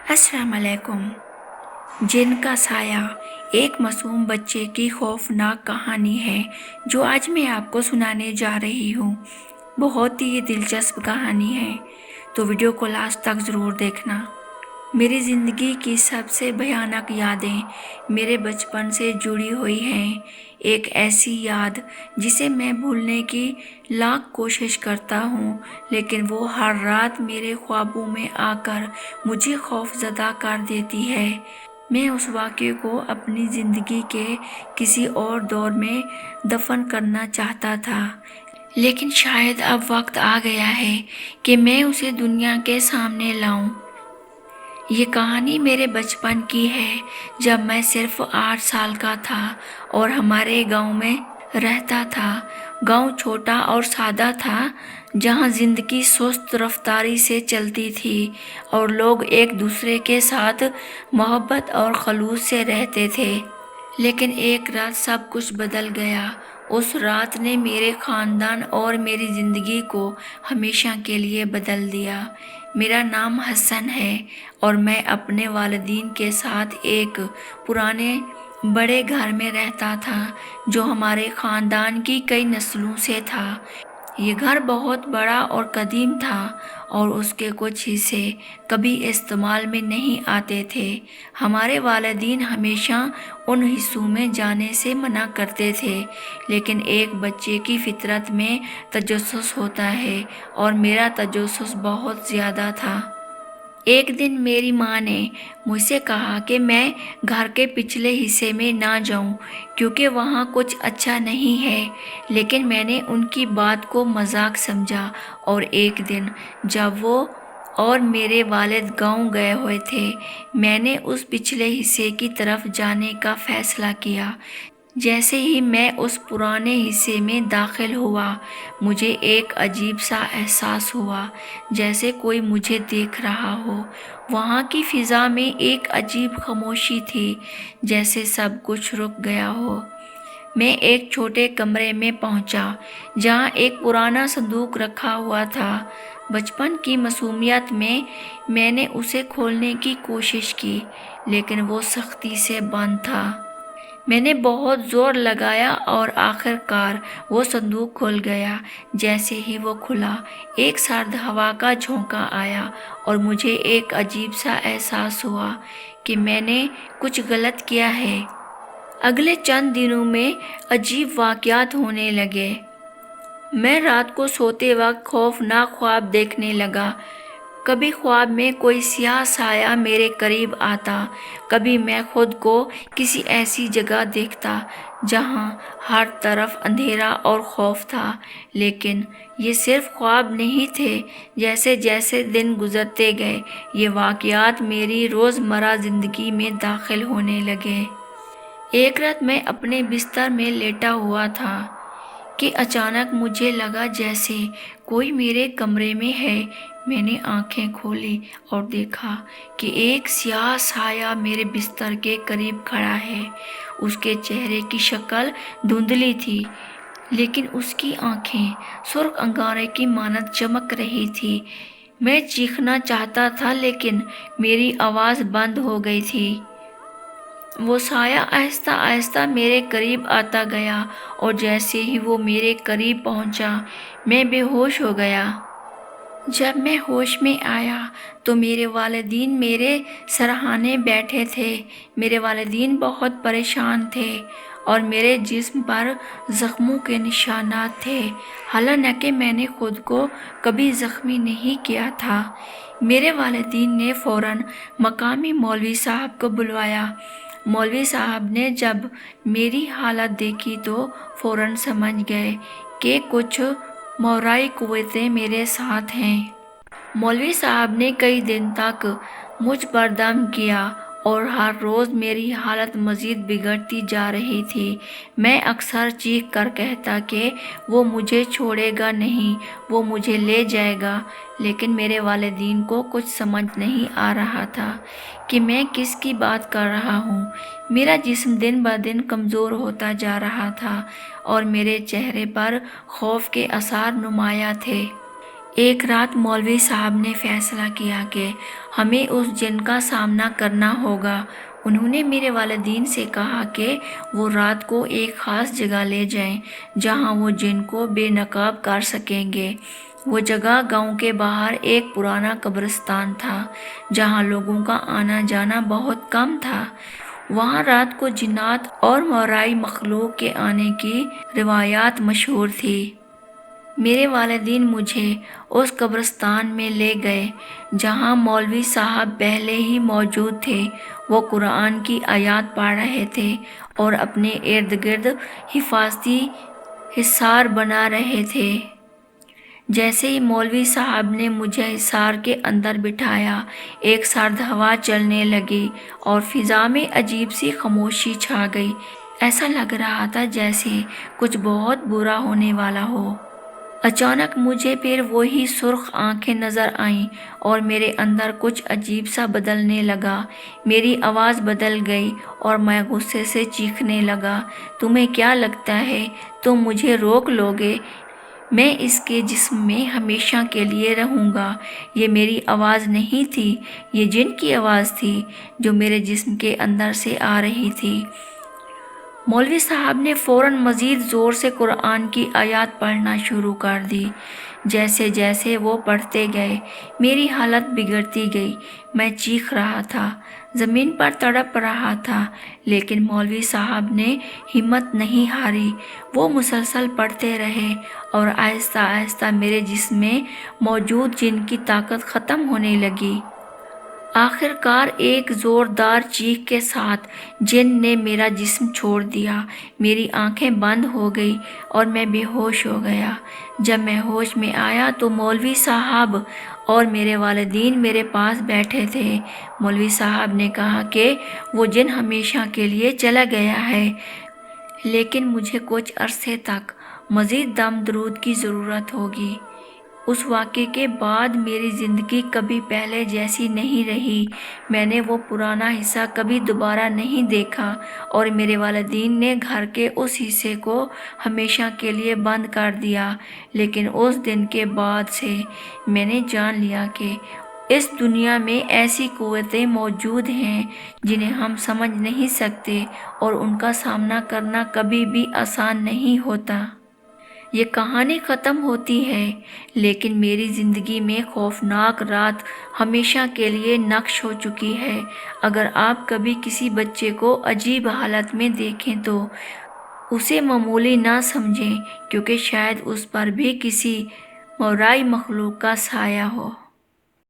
अस्सलाम वालेकुम। जिन का साया एक मासूम बच्चे की खौफनाक कहानी है जो आज मैं आपको सुनाने जा रही हूँ। बहुत ही दिलचस्प कहानी है, तो वीडियो को लास्ट तक ज़रूर देखना। मेरी ज़िंदगी की सबसे भयानक यादें मेरे बचपन से जुड़ी हुई हैं। एक ऐसी याद जिसे मैं भूलने की लाख कोशिश करता हूँ, लेकिन वो हर रात मेरे ख्वाबों में आकर मुझे खौफज़दा कर देती है। मैं उस वाक़ये को अपनी ज़िंदगी के किसी और दौर में दफ़न करना चाहता था, लेकिन शायद अब वक्त आ गया है कि मैं उसे दुनिया के सामने लाऊं। ये कहानी मेरे बचपन की है, जब मैं सिर्फ 8 साल का था और हमारे गांव में रहता था। गांव छोटा और सादा था, जहां ज़िंदगी सुस्त रफ्तारी से चलती थी और लोग एक दूसरे के साथ मोहब्बत और खलूस से रहते थे। लेकिन एक रात सब कुछ बदल गया। उस रात ने मेरे ख़ानदान और मेरी ज़िंदगी को हमेशा के लिए बदल दिया। मेरा नाम हसन है और मैं अपने वालिदैन के साथ एक पुराने बड़े घर में रहता था, जो हमारे ख़ानदान की कई नस्लों से था। ये घर बहुत बड़ा और कदीम था और उसके कुछ हिस्से कभी इस्तेमाल में नहीं आते थे। हमारे वालिदैन हमेशा उन हिस्सों में जाने से मना करते थे, लेकिन एक बच्चे की फितरत में तजस्सुस होता है और मेरा तजस्सुस बहुत ज़्यादा था। एक दिन मेरी माँ ने मुझसे कहा कि मैं घर के पिछले हिस्से में ना जाऊं, क्योंकि वहाँ कुछ अच्छा नहीं है। लेकिन मैंने उनकी बात को मजाक समझा और एक दिन जब वो और मेरे वालिद गांव गए हुए थे, मैंने उस पिछले हिस्से की तरफ जाने का फैसला किया। जैसे ही मैं उस पुराने हिस्से में दाखिल हुआ, मुझे एक अजीब सा एहसास हुआ, जैसे कोई मुझे देख रहा हो। वहाँ की फ़िज़ा में एक अजीब खामोशी थी, जैसे सब कुछ रुक गया हो। मैं एक छोटे कमरे में पहुँचा, जहाँ एक पुराना संदूक रखा हुआ था। बचपन की मासूमियत में मैंने उसे खोलने की कोशिश की, लेकिन वो सख्ती से बंद था। मैंने बहुत ज़ोर लगाया और आखिरकार वो संदूक खुल गया। जैसे ही वो खुला, एक सर्द हवा का झोंका आया और मुझे एक अजीब सा एहसास हुआ कि मैंने कुछ गलत किया है। अगले चंद दिनों में अजीब वाक़यात होने लगे। मैं रात को सोते वक्त खौफनाक ख्वाब देखने लगा। कभी ख्वाब में कोई स्याह साया मेरे करीब आता, कभी मैं खुद को किसी ऐसी जगह देखता जहां हर तरफ अंधेरा और खौफ था। लेकिन ये सिर्फ ख्वाब नहीं थे। जैसे जैसे दिन गुजरते गए, ये वाक़यात मेरी रोज़मर्रा ज़िंदगी में दाखिल होने लगे। एक रात मैं अपने बिस्तर में लेटा हुआ था कि अचानक मुझे लगा जैसे कोई मेरे कमरे में है। मैंने आंखें खोली और देखा कि एक स्याह साया मेरे बिस्तर के करीब खड़ा है। उसके चेहरे की शक्ल धुंधली थी, लेकिन उसकी आंखें सुर्ख अंगारे की मानद चमक रही थी। मैं चीखना चाहता था, लेकिन मेरी आवाज़ बंद हो गई थी। वो साया आहिस्ता आहिस्ता मेरे करीब आता गया और जैसे ही वो मेरे करीब पहुंचा, मैं बेहोश हो गया। जब मैं होश में आया तो मेरे वालिदैन मेरे सरहाने बैठे थे। मेरे वालिदैन बहुत परेशान थे और मेरे जिस्म पर ज़ख्मों के निशानात थे, हालांकि मैंने खुद को कभी ज़ख्मी नहीं किया था। मेरे वालिदैन ने फ़ौरन मकामी मौलवी साहब को बुलवाया। मौलवी साहब ने जब मेरी हालत देखी तो फ़ौरन समझ गए कि कुछ मौराई कुव्वतें मेरे साथ हैं। मौलवी साहब ने कई दिन तक मुझ पर दम किया और हर रोज़ मेरी हालत मज़ीद बिगड़ती जा रही थी। मैं अक्सर चीख कर कहता कि वो मुझे छोड़ेगा नहीं, वो मुझे ले जाएगा, लेकिन मेरे वालिदैन को कुछ समझ नहीं आ रहा था कि मैं किसकी बात कर रहा हूँ। मेरा जिस्म दिन ब दिन कमज़ोर होता जा रहा था और मेरे चेहरे पर खौफ के आसार नुमाया थे। ایک رات مولوی صاحب نے فیصلہ کیا کہ ہمیں اس جن کا سامنا کرنا ہوگا۔ انہوں نے میرے والدین سے کہا کہ وہ رات کو ایک خاص جگہ لے جائیں جہاں وہ جن کو بے نقاب کر سکیں گے۔ وہ جگہ گاؤں کے باہر ایک پرانا قبرستان تھا جہاں لوگوں کا آنا جانا بہت کم تھا۔ وہاں رات کو جنات اور ماورائی مخلوق کے آنے کی روایات مشہور تھی۔ میرے والدین مجھے اس قبرستان میں لے گئے جہاں مولوی صاحب پہلے ہی موجود تھے۔ وہ قرآن کی آیات پڑھ رہے تھے اور اپنے ارد گرد حفاظتی حصار بنا رہے تھے۔ جیسے ہی مولوی صاحب نے مجھے حصار کے اندر بٹھایا، ایک سرد ہوا چلنے لگی اور فضا میں عجیب سی خاموشی چھا گئی۔ ایسا لگ رہا تھا جیسے کچھ بہت برا ہونے والا ہو۔ اچانک مجھے پھر وہی سرخ آنکھیں نظر آئیں اور میرے اندر کچھ عجیب سا بدلنے لگا۔ میری آواز بدل گئی اور میں غصے سے چیخنے لگا، تمہیں کیا لگتا ہے تم مجھے روک لوگے؟ میں اس کے جسم میں ہمیشہ کے لیے رہوں گا۔ یہ میری آواز نہیں تھی، یہ جن کی آواز تھی جو میرے جسم کے اندر سے آ رہی تھی۔ مولوی صاحب نے فوراً مزید زور سے قرآن کی آیات پڑھنا شروع کر دی۔ جیسے جیسے وہ پڑھتے گئے میری حالت بگڑتی گئی۔ میں چیخ رہا تھا، زمین پر تڑپ رہا تھا، لیکن مولوی صاحب نے ہمت نہیں ہاری۔ وہ مسلسل پڑھتے رہے اور آہستہ آہستہ میرے جسم میں موجود جن کی طاقت ختم ہونے لگی۔ آخر کار ایک زوردار چیخ کے ساتھ جن نے میرا جسم چھوڑ دیا۔ میری آنکھیں بند ہو گئی اور میں بے ہوش ہو گیا۔ جب میں ہوش میں آیا تو مولوی صاحب اور میرے والدین میرے پاس بیٹھے تھے۔ مولوی صاحب نے کہا کہ وہ جن ہمیشہ کے لیے چلا گیا ہے، لیکن مجھے کچھ عرصے تک مزید دم درود کی ضرورت ہوگی۔ اس واقعے کے بعد میری زندگی کبھی پہلے جیسی نہیں رہی۔ میں نے وہ پرانا حصہ کبھی دوبارہ نہیں دیکھا اور میرے والدین نے گھر کے اس حصے کو ہمیشہ کے لیے بند کر دیا۔ لیکن اس دن کے بعد سے میں نے جان لیا کہ اس دنیا میں ایسی قوتیں موجود ہیں جنہیں ہم سمجھ نہیں سکتے اور ان کا سامنا کرنا کبھی بھی آسان نہیں ہوتا۔ یہ کہانی ختم ہوتی ہے، لیکن میری زندگی میں خوفناک رات ہمیشہ کے لیے نقش ہو چکی ہے۔ اگر آپ کبھی کسی بچے کو عجیب حالت میں دیکھیں تو اسے معمولی نہ سمجھیں، کیونکہ شاید اس پر بھی کسی ماورائی مخلوق کا سایہ ہو۔